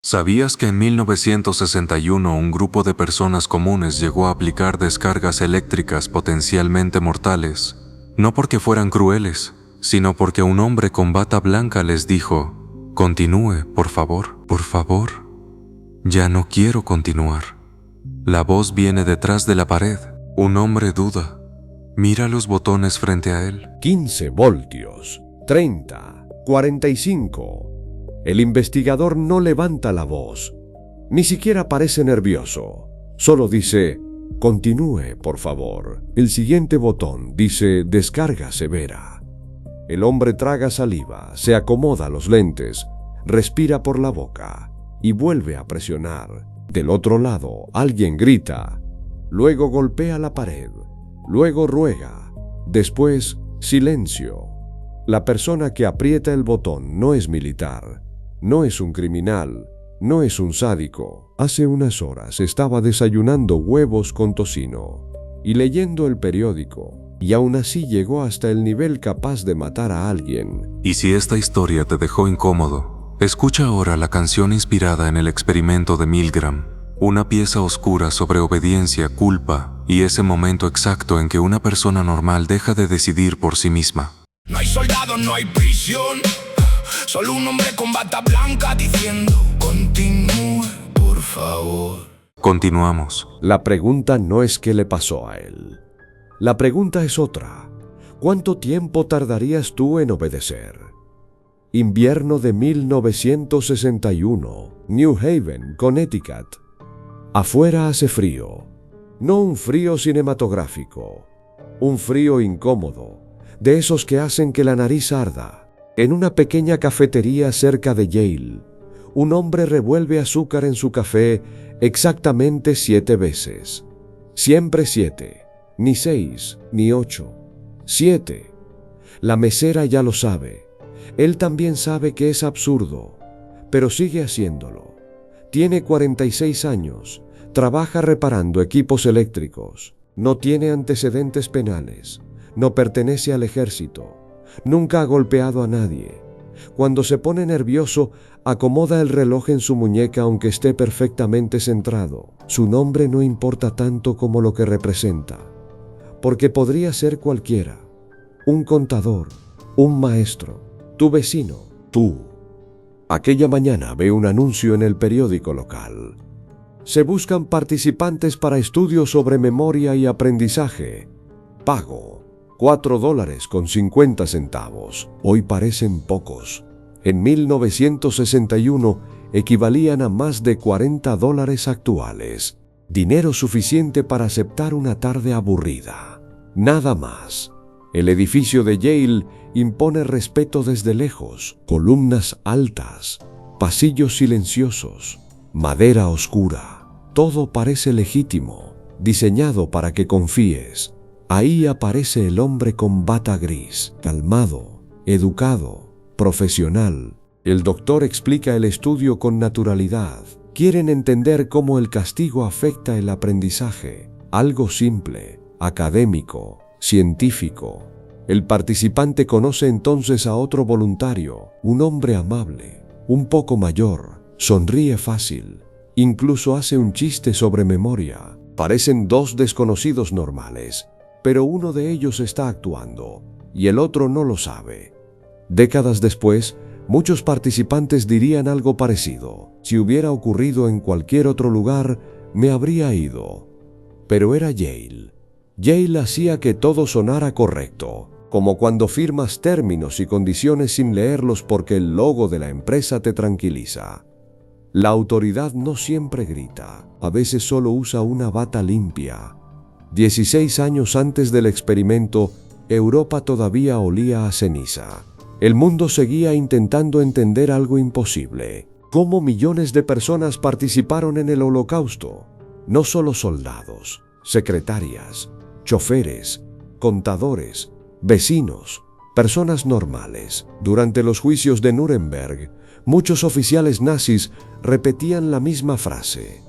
¿Sabías que en 1961 un grupo de personas comunes llegó a aplicar descargas eléctricas potencialmente mortales? No porque fueran crueles, sino porque un hombre con bata blanca les dijo: «Continúe, por favor, por favor». «Ya no quiero continuar». La voz viene detrás de la pared. Un hombre duda. Mira los botones frente a él. 15 voltios, 30, 45. El investigador no levanta la voz, ni siquiera parece nervioso. Solo dice: «Continúe, por favor». El siguiente botón dice: «Descarga severa». El hombre traga saliva, se acomoda los lentes, respira por la boca y vuelve a presionar. Del otro lado, alguien grita, luego golpea la pared, luego ruega, después silencio. La persona que aprieta el botón no es militar, no es un criminal, no es un sádico. Hace unas horas estaba desayunando huevos con tocino y leyendo el periódico, y aún así llegó hasta el nivel capaz de matar a alguien. Y si esta historia te dejó incómodo, escucha ahora la canción inspirada en el experimento de Milgram, una pieza oscura sobre obediencia, culpa y ese momento exacto en que una persona normal deja de decidir por sí misma. No hay soldado, no hay prisión, solo un hombre con bata blanca diciendo: «Continúe, por favor». Continuamos. La pregunta no es qué le pasó a él. La pregunta es otra: ¿cuánto tiempo tardarías tú en obedecer? Invierno de 1961, New Haven, Connecticut. Afuera hace frío. No un frío cinematográfico, un frío incómodo, de esos que hacen que la nariz arda. En una pequeña cafetería cerca de Yale, un hombre revuelve azúcar en su café exactamente 7 veces. Siempre 7, ni 6, ni 8. 7. La mesera ya lo sabe. Él también sabe que es absurdo, pero sigue haciéndolo. Tiene 46 años, trabaja reparando equipos eléctricos, no tiene antecedentes penales, no pertenece al ejército, nunca ha golpeado a nadie. Cuando se pone nervioso, acomoda el reloj en su muñeca aunque esté perfectamente centrado. Su nombre no importa tanto como lo que representa, porque podría ser cualquiera: un contador, un maestro, tu vecino, tú. Aquella mañana ve un anuncio en el periódico local. Se buscan participantes para estudios sobre memoria y aprendizaje. Pago $4.50. Hoy parecen pocos. En 1961 equivalían a más de $40 actuales. Dinero suficiente para aceptar una tarde aburrida. Nada más. El edificio de Yale impone respeto desde lejos. Columnas altas, pasillos silenciosos, madera oscura. Todo parece legítimo, diseñado para que confíes. Ahí aparece el hombre con bata gris, calmado, educado, profesional. El doctor explica el estudio con naturalidad. Quieren entender cómo el castigo afecta el aprendizaje. Algo simple, académico, científico. El participante conoce entonces a otro voluntario, un hombre amable, un poco mayor, sonríe fácil, incluso hace un chiste sobre memoria. Parecen 2 desconocidos normales, pero uno de ellos está actuando y el otro no lo sabe. Décadas después, muchos participantes dirían algo parecido: si hubiera ocurrido en cualquier otro lugar, me habría ido. Pero era Yale. Yale hacía que todo sonara correcto, como cuando firmas términos y condiciones sin leerlos porque el logo de la empresa te tranquiliza. La autoridad no siempre grita, a veces solo usa una bata limpia. 16 años antes del experimento, Europa todavía olía a ceniza. El mundo seguía intentando entender algo imposible: ¿cómo millones de personas participaron en el Holocausto? No solo soldados, secretarias, choferes, contadores, vecinos, personas normales. Durante los juicios de Nuremberg, muchos oficiales nazis repetían la misma frase: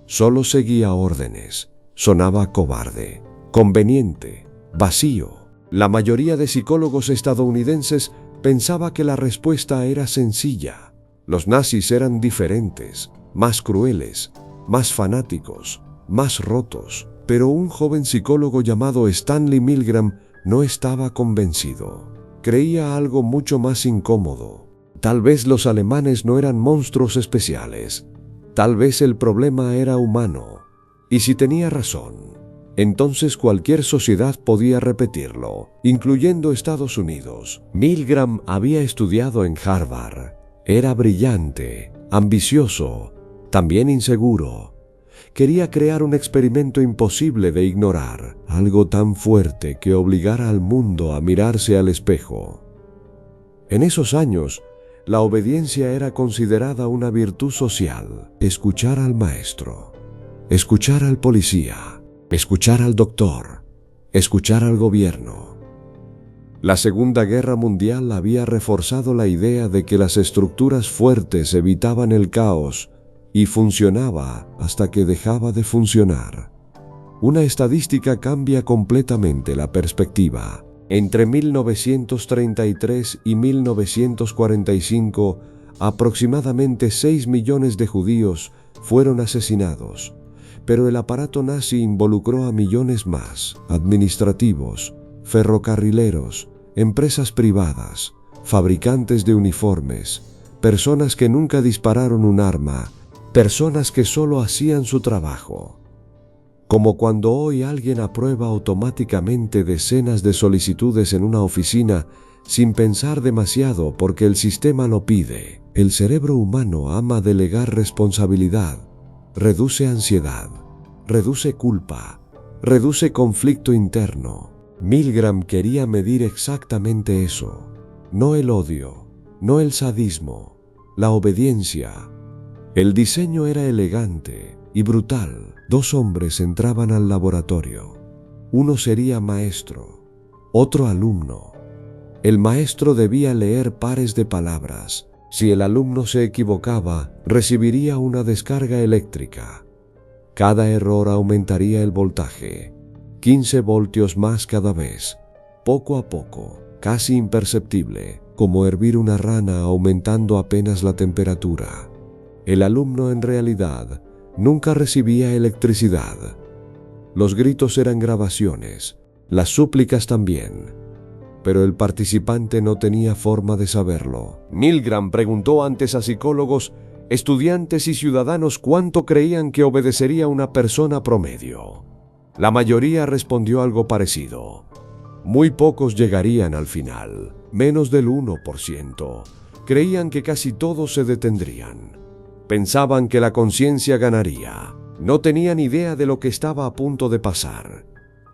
solo seguía órdenes. Sonaba cobarde, conveniente, vacío. La mayoría de psicólogos estadounidenses pensaba que la respuesta era sencilla: Los nazis eran diferentes, más crueles, más fanáticos, más rotos, pero un joven psicólogo llamado Stanley Milgram no estaba convencido. Creía algo mucho más incómodo. Tal vez los alemanes no eran monstruos especiales. Tal vez el problema era humano. Y si tenía razón, entonces cualquier sociedad podía repetirlo, incluyendo Estados Unidos. Milgram había estudiado en Harvard. Era brillante, ambicioso, también inseguro. Quería crear un experimento imposible de ignorar, algo tan fuerte que obligara al mundo a mirarse al espejo. En esos años, la obediencia era considerada una virtud social. Escuchar al maestro, escuchar al policía, escuchar al doctor, escuchar al gobierno. La Segunda Guerra Mundial había reforzado la idea de que las estructuras fuertes evitaban el caos y funcionaba hasta que dejaba de funcionar. Una estadística cambia completamente la perspectiva. Entre 1933 y 1945, aproximadamente 6 millones de judíos fueron asesinados, pero el aparato nazi involucró a millones más: administrativos, ferrocarrileros, empresas privadas, fabricantes de uniformes, personas que nunca dispararon un arma, personas que solo hacían su trabajo. Como cuando hoy alguien aprueba automáticamente decenas de solicitudes en una oficina sin pensar demasiado porque el sistema lo pide. El cerebro humano ama delegar responsabilidad, reduce ansiedad, reduce culpa, reduce conflicto interno. Milgram quería medir exactamente eso. No el odio, no el sadismo, la obediencia. El diseño era elegante y brutal. 2 hombres entraban al laboratorio. Uno sería maestro, otro alumno. El maestro debía leer pares de palabras. Si el alumno se equivocaba, recibiría una descarga eléctrica. Cada error aumentaría el voltaje, 15 voltios más cada vez, poco a poco, casi imperceptible, como hervir una rana aumentando apenas la temperatura. El alumno en realidad nunca recibía electricidad. Los gritos eran grabaciones, las súplicas también, pero el participante no tenía forma de saberlo. Milgram preguntó antes a psicólogos, estudiantes y ciudadanos cuánto creían que obedecería una persona promedio. La mayoría respondió algo parecido. Muy pocos llegarían al final, menos del 1%. Creían que casi todos se detendrían. Pensaban que la conciencia ganaría. No tenían idea de lo que estaba a punto de pasar.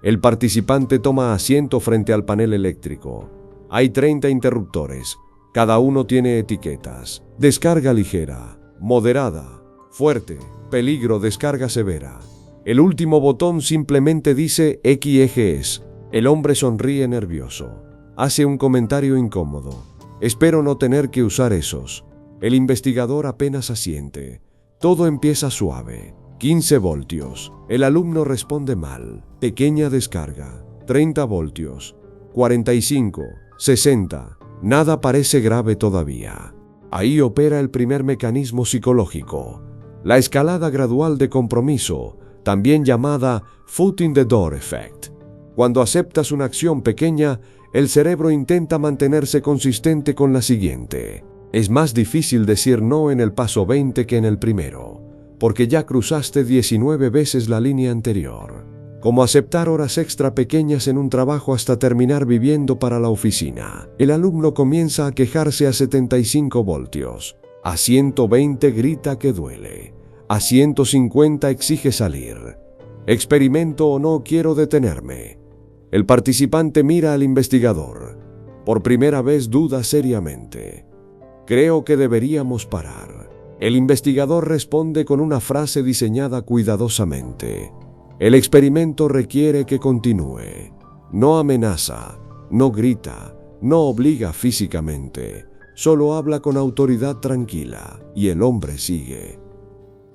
El participante toma asiento frente al panel eléctrico. Hay 30 interruptores. Cada uno tiene etiquetas. Descarga ligera, moderada, fuerte, peligro, descarga severa. El último botón simplemente dice XEGS. El hombre sonríe nervioso. Hace un comentario incómodo. Espero no tener que usar esos. El investigador apenas asiente. Todo empieza suave. 15 voltios. El alumno responde mal. Pequeña descarga. 30 voltios. 45. 60. Nada parece grave todavía. Ahí opera el primer mecanismo psicológico. La escalada gradual de compromiso, también llamada Foot in the Door Effect. Cuando aceptas una acción pequeña, el cerebro intenta mantenerse consistente con la siguiente. Es más difícil decir no en el paso 20 que en el primero, porque ya cruzaste 19 veces la línea anterior. Como aceptar horas extra pequeñas en un trabajo hasta terminar viviendo para la oficina. El alumno comienza a quejarse a 75 voltios. A 120 grita que duele. A 150 exige salir. Experimento o no quiero detenerme. El participante mira al investigador. Por primera vez duda seriamente. Creo que deberíamos parar. El investigador responde con una frase diseñada cuidadosamente. El experimento requiere que continúe. No amenaza, no grita, no obliga físicamente. Solo habla con autoridad tranquila y el hombre sigue.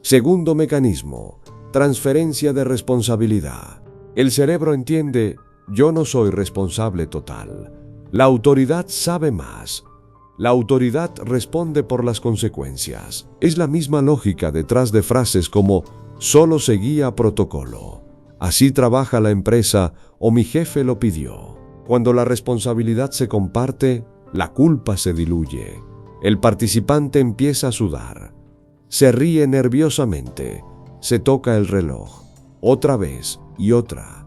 Segundo mecanismo, transferencia de responsabilidad. El cerebro entiende, yo no soy responsable total. La autoridad sabe más. La autoridad responde por las consecuencias. Es la misma lógica detrás de frases como «solo seguía protocolo», «así trabaja la empresa» o «mi jefe lo pidió». Cuando la responsabilidad se comparte, la culpa se diluye. El participante empieza a sudar. Se ríe nerviosamente. Se toca el reloj. Otra vez y otra.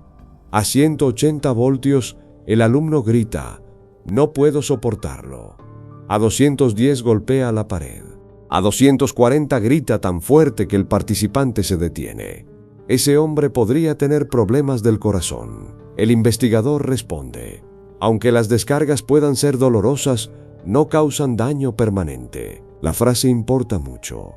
A 180 voltios, el alumno grita: «No puedo soportarlo». A 210 golpea la pared. A 240 grita tan fuerte que el participante se detiene. Ese hombre podría tener problemas del corazón. El investigador responde: aunque las descargas puedan ser dolorosas, no causan daño permanente. La frase importa mucho,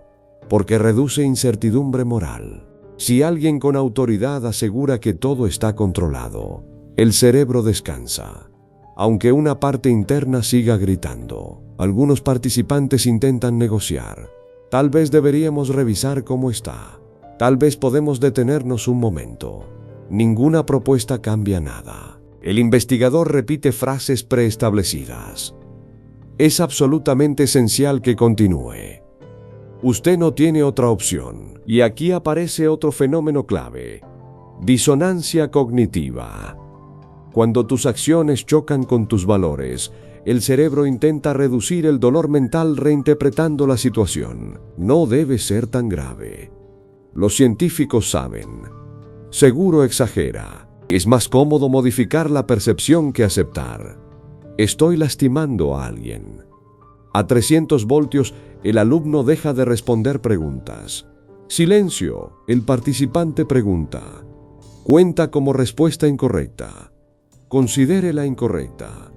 porque reduce incertidumbre moral. Si alguien con autoridad asegura que todo está controlado, el cerebro descansa, aunque una parte interna siga gritando. Algunos participantes intentan negociar. Tal vez deberíamos revisar cómo está. Tal vez podemos detenernos un momento. Ninguna propuesta cambia nada. El investigador repite frases preestablecidas. Es absolutamente esencial que continúe. Usted no tiene otra opción. Y aquí aparece otro fenómeno clave: disonancia cognitiva. Cuando tus acciones chocan con tus valores, el cerebro intenta reducir el dolor mental reinterpretando la situación. No debe ser tan grave. Los científicos saben. Seguro exagera. Es más cómodo modificar la percepción que aceptar. Estoy lastimando a alguien. A 300 voltios, el alumno deja de responder preguntas. Silencio. El participante pregunta. Cuenta como respuesta incorrecta. Considere la incorrecta.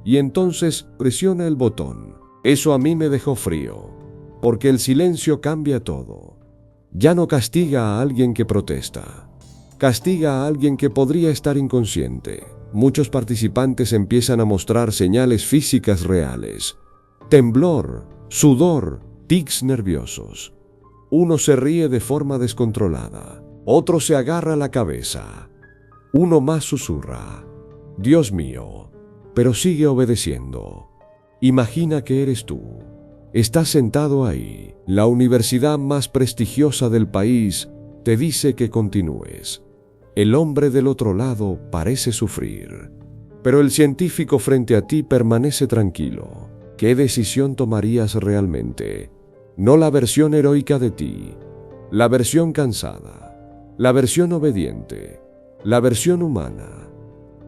Y entonces presiona el botón. Eso a mí me dejó frío, porque el silencio cambia todo. Ya no castiga a alguien que protesta. Castiga a alguien que podría estar inconsciente. Muchos participantes empiezan a mostrar señales físicas reales. Temblor, sudor, tics nerviosos. Uno se ríe de forma descontrolada. Otro se agarra la cabeza. Uno más susurra: «Dios mío», pero sigue obedeciendo. Imagina que eres tú. Estás sentado ahí. La universidad más prestigiosa del país te dice que continúes. El hombre del otro lado parece sufrir, pero el científico frente a ti permanece tranquilo. ¿Qué decisión tomarías realmente? No la versión heroica de ti, la versión cansada, la versión obediente, la versión humana.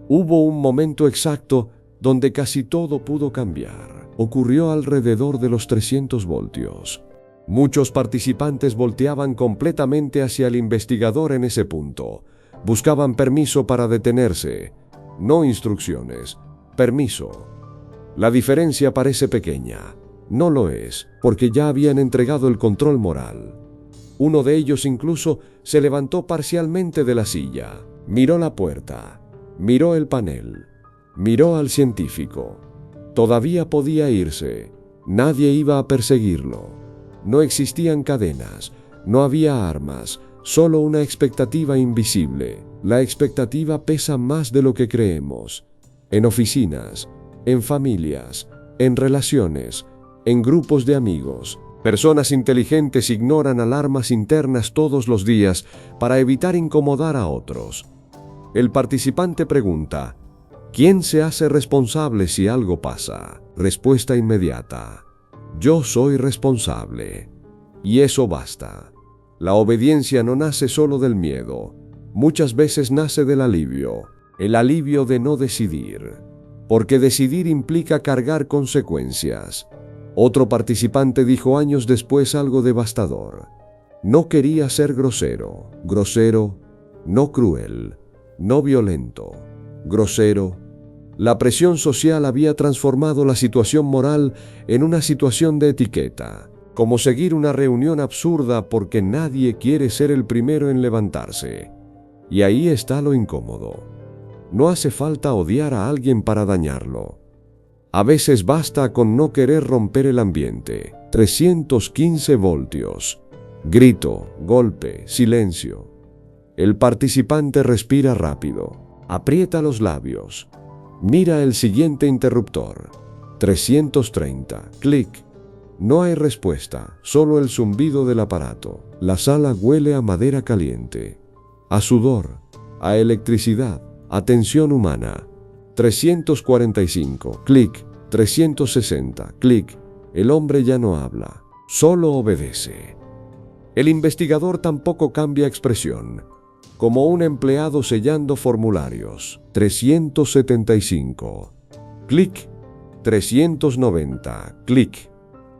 Hubo un momento exacto donde casi todo pudo cambiar. Ocurrió alrededor de los 300 voltios. Muchos participantes volteaban completamente hacia el investigador en ese punto. Buscaban permiso para detenerse. No instrucciones, permiso. La diferencia parece pequeña. No lo es, porque ya habían entregado el control moral. Uno de ellos incluso se levantó parcialmente de la silla. Miró la puerta. Miró el panel. Miró al científico. Todavía podía irse. Nadie iba a perseguirlo. No existían cadenas. No había armas. Solo una expectativa invisible. La expectativa pesa más de lo que creemos. En oficinas, en familias, en relaciones, en grupos de amigos. Personas inteligentes ignoran alarmas internas todos los días para evitar incomodar a otros. El participante pregunta: ¿quién se hace responsable si algo pasa? Respuesta inmediata: yo soy responsable. Y eso basta. La obediencia no nace solo del miedo. Muchas veces nace del alivio. El alivio de no decidir. Porque decidir implica cargar consecuencias. Otro participante dijo años después algo devastador. No quería ser grosero. Grosero, no cruel, no violento. Grosero. La presión social había transformado la situación moral en una situación de etiqueta. Como seguir una reunión absurda porque nadie quiere ser el primero en levantarse. Y ahí está lo incómodo. No hace falta odiar a alguien para dañarlo. A veces basta con no querer romper el ambiente. 315 voltios. Grito, golpe, silencio. El participante respira rápido. Aprieta los labios. Mira el siguiente interruptor. 330. Clic. No hay respuesta, solo el zumbido del aparato. La sala huele a madera caliente, a sudor, a electricidad, a tensión humana. 345. Clic. 360. Clic. El hombre ya no habla, solo obedece. El investigador tampoco cambia expresión, como un empleado sellando formularios. 375. Clic. 390. Clic.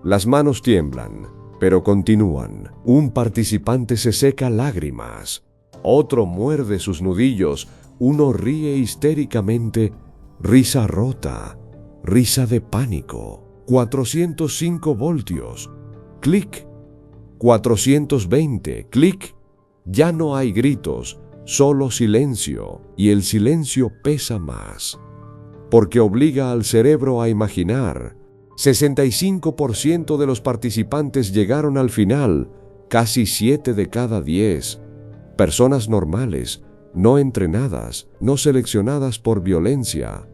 Las manos tiemblan, pero continúan. Un participante se seca lágrimas. Otro muerde sus nudillos. Uno ríe histéricamente. Risa rota. Risa de pánico. 405 voltios. Clic. 420. Clic. Ya no hay gritos, solo silencio. Y el silencio pesa más, porque obliga al cerebro a imaginar. 65% de los participantes llegaron al final, casi 7 de cada 10. Personas normales, no entrenadas, no seleccionadas por violencia.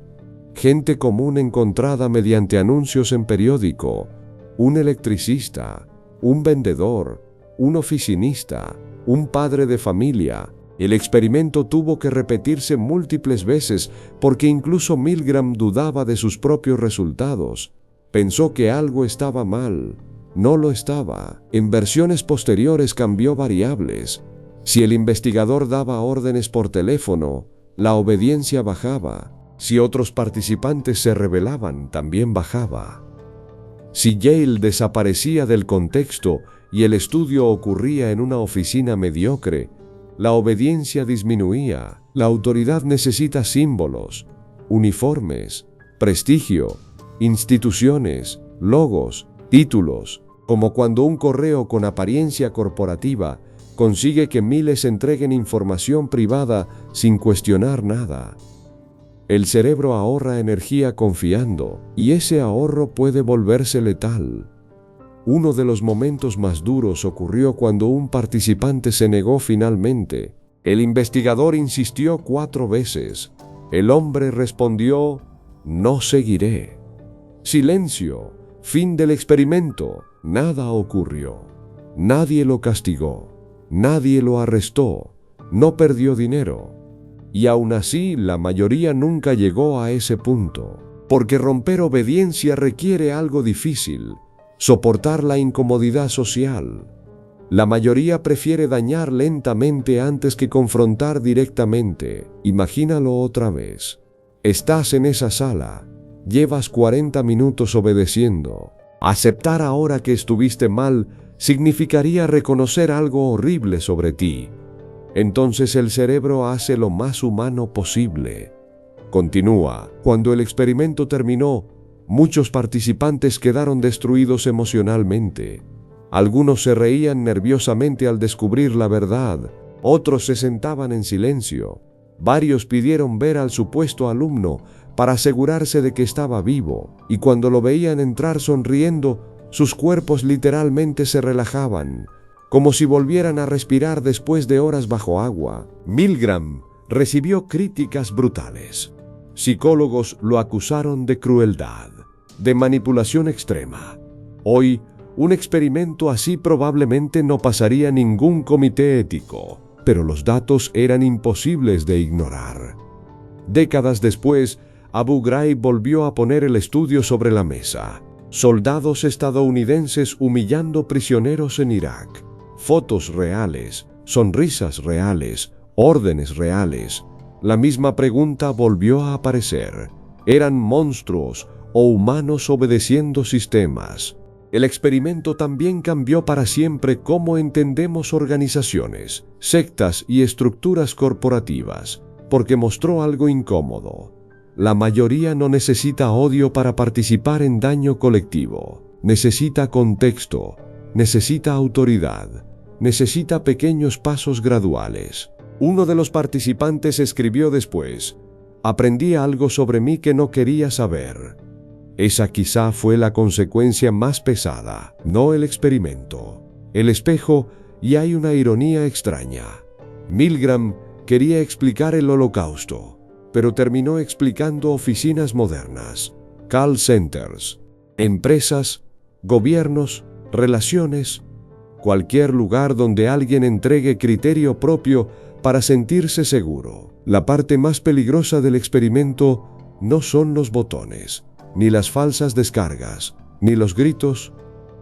Gente común encontrada mediante anuncios en periódico. Un electricista, un vendedor, un oficinista, un padre de familia. El experimento tuvo que repetirse múltiples veces porque incluso Milgram dudaba de sus propios resultados. Pensó que algo estaba mal. No lo estaba. En versiones posteriores cambió variables. Si el investigador daba órdenes por teléfono, la obediencia bajaba. Si otros participantes se rebelaban, también bajaba. Si Yale desaparecía del contexto y el estudio ocurría en una oficina mediocre, la obediencia disminuía. La autoridad necesita símbolos, uniformes, prestigio, instituciones, logos, títulos, como cuando un correo con apariencia corporativa consigue que miles entreguen información privada sin cuestionar nada. El cerebro ahorra energía confiando, y ese ahorro puede volverse letal. Uno de los momentos más duros ocurrió cuando un participante se negó finalmente. El investigador insistió 4 veces. El hombre respondió: "No seguiré". Silencio. Fin del experimento. Nada ocurrió. Nadie lo castigó. Nadie lo arrestó. No perdió dinero. Y aún así, la mayoría nunca llegó a ese punto. Porque romper obediencia requiere algo difícil: soportar la incomodidad social. La mayoría prefiere dañar lentamente antes que confrontar directamente. Imagínalo otra vez. Estás en esa sala. Llevas 40 minutos obedeciendo. Aceptar ahora que estuviste mal significaría reconocer algo horrible sobre ti. Entonces el cerebro hace lo más humano posible. Continúa. Cuando el experimento terminó, muchos participantes quedaron destruidos emocionalmente. Algunos se reían nerviosamente al descubrir la verdad. Otros se sentaban en silencio. Varios pidieron ver al supuesto alumno para asegurarse de que estaba vivo, y cuando lo veían entrar sonriendo, sus cuerpos literalmente se relajaban, como si volvieran a respirar después de horas bajo agua. Milgram recibió críticas brutales. Psicólogos lo acusaron de crueldad, de manipulación extrema. Hoy, un experimento así probablemente no pasaría ningún comité ético, pero los datos eran imposibles de ignorar. Décadas después, Abu Ghraib volvió a poner el estudio sobre la mesa. Soldados estadounidenses humillando prisioneros en Irak. Fotos reales, sonrisas reales, órdenes reales. La misma pregunta volvió a aparecer. ¿Eran monstruos o humanos obedeciendo sistemas? El experimento también cambió para siempre cómo entendemos organizaciones, sectas y estructuras corporativas, porque mostró algo incómodo. La mayoría no necesita odio para participar en daño colectivo. Necesita contexto, necesita autoridad, necesita pequeños pasos graduales. Uno de los participantes escribió después: "Aprendí algo sobre mí que no quería saber". Esa quizá fue la consecuencia más pesada, no el experimento. El espejo, y hay una ironía extraña. Milgram quería explicar el Holocausto, pero terminó explicando oficinas modernas. call centers, empresas, gobiernos, relaciones, cualquier lugar donde alguien entregue criterio propio para sentirse seguro. La parte más peligrosa del experimento no son los botones, ni las falsas descargas, ni los gritos.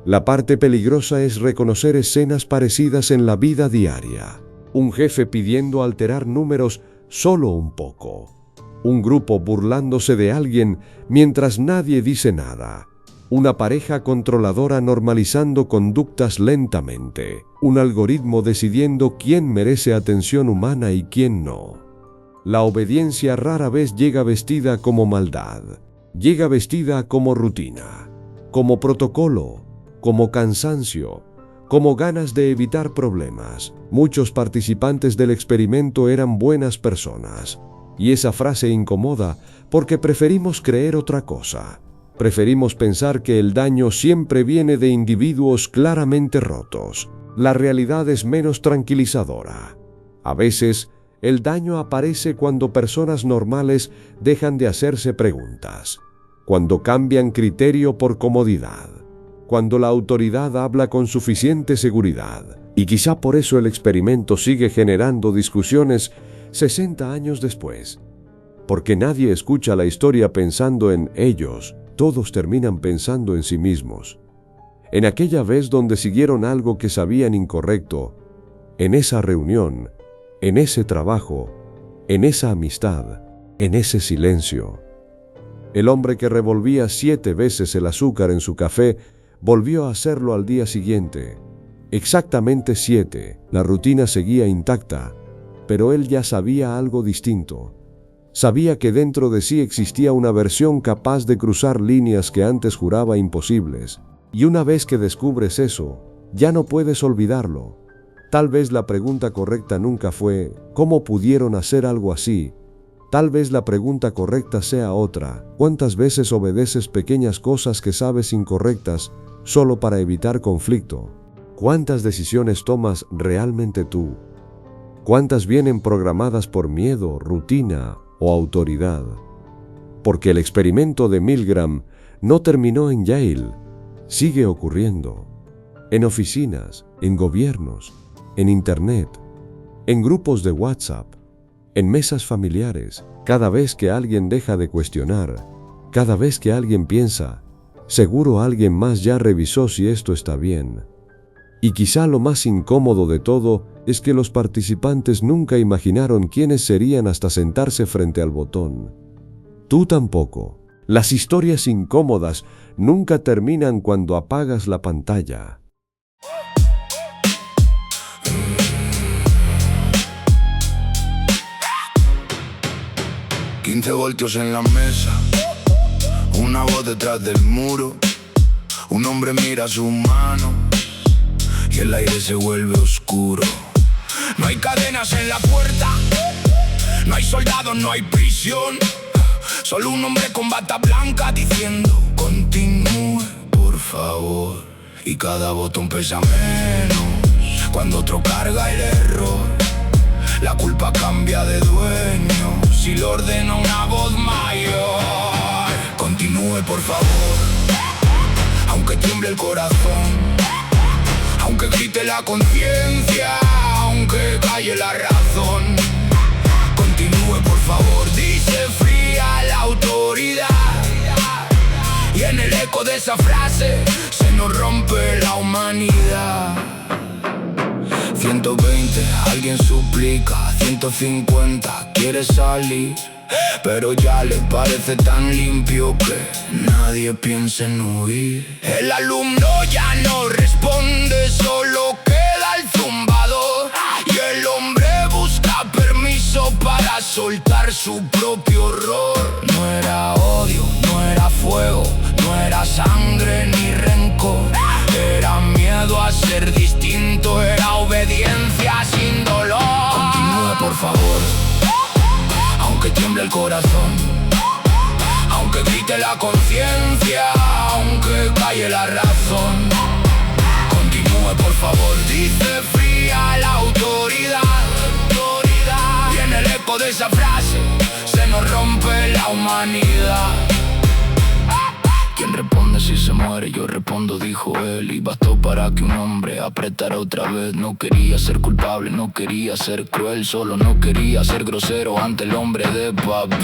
La parte peligrosa es reconocer escenas parecidas en la vida diaria. Un jefe pidiendo alterar números solo un poco. Un grupo burlándose de alguien mientras nadie dice nada. Una pareja controladora normalizando conductas lentamente. Un algoritmo decidiendo quién merece atención humana y quién no. La obediencia rara vez llega vestida como maldad. Llega vestida como rutina, como protocolo, como cansancio, como ganas de evitar problemas. Muchos participantes del experimento eran buenas personas. Y esa frase incomoda porque preferimos creer otra cosa. Preferimos pensar que el daño siempre viene de individuos claramente rotos. La realidad es menos tranquilizadora. A veces, el daño aparece cuando personas normales dejan de hacerse preguntas, cuando cambian criterio por comodidad, cuando la autoridad habla con suficiente seguridad. Y quizá por eso el experimento sigue generando discusiones 60 años después. Porque nadie escucha la historia pensando en ellos, todos terminan pensando en sí mismos. En aquella vez donde siguieron algo que sabían incorrecto, en esa reunión, en ese trabajo, en esa amistad, en ese silencio. El hombre que revolvía 7 veces el azúcar en su café volvió a hacerlo al día siguiente. Exactamente 7. La rutina seguía intacta, pero él ya sabía algo distinto. Sabía que dentro de sí existía una versión capaz de cruzar líneas que antes juraba imposibles. Y una vez que descubres eso, ya no puedes olvidarlo. Tal vez la pregunta correcta nunca fue ¿cómo pudieron hacer algo así? Tal vez la pregunta correcta sea otra: ¿cuántas veces obedeces pequeñas cosas que sabes incorrectas solo para evitar conflicto? ¿Cuántas decisiones tomas realmente tú? ¿Cuántas vienen programadas por miedo, rutina o autoridad? Porque el experimento de Milgram no terminó en Yale, sigue ocurriendo. En oficinas, en gobiernos, en internet, en grupos de WhatsApp, en mesas familiares. Cada vez que alguien deja de cuestionar, cada vez que alguien piensa, seguro alguien más ya revisó si esto está bien. Y quizá lo más incómodo de todo es que los participantes nunca imaginaron quiénes serían hasta sentarse frente al botón. Tú tampoco. Las historias incómodas nunca terminan cuando apagas la pantalla. 15 voltios en la mesa, una voz detrás del muro. Un hombre mira su mano y el aire se vuelve oscuro. No hay cadenas en la puerta, no hay soldados, no hay prisión. Solo un hombre con bata blanca diciendo continúe, por favor. Y cada botón pesa menos cuando otro carga el error. La culpa cambia de dueño si lo ordena una voz mayor. Continúe, por favor, aunque tiemble el corazón, aunque grite la conciencia, aunque calle la razón. Continúe, por favor, dice fría la autoridad. Y en el eco de esa frase se nos rompe la humanidad. 120, alguien suplica. 150, quiere salir, pero ya le parece tan limpio que nadie piensa en huir. El alumno ya no responde, solo queda el zumbador. Y el hombre busca permiso para soltar su propio horror. No era odio, no era fuego, no era sangre ni rencor. Era miedo a ser distinto, era obediencia sin dolor. Continúe, por favor, aunque tiemble el corazón, aunque grite la conciencia, aunque calle la razón. Continúe, por favor, dice fría la autoridad. Y en el eco de esa frase se nos rompe la humanidad. responde si se muere? Yo respondo, dijo él. Y bastó para que un hombre apretara otra vez. No quería ser culpable, no quería ser cruel, solo no quería ser grosero ante el hombre de papel.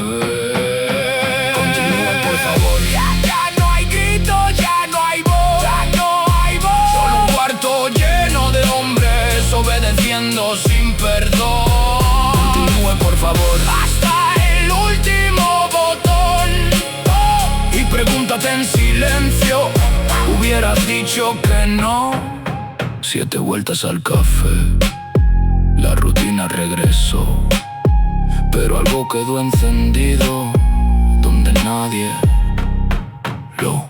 Continúen, por favor. Ya no hay gritos, ya no hay voz, ya no hay voz. Solo un cuarto lleno de hombres obedeciendo sin perdón. Continúen, por favor. Hasta el último botón. Y pregúntate en silencio, hubieras dicho que no. 7 vueltas al café, la rutina regresó, pero algo quedó encendido donde nadie lo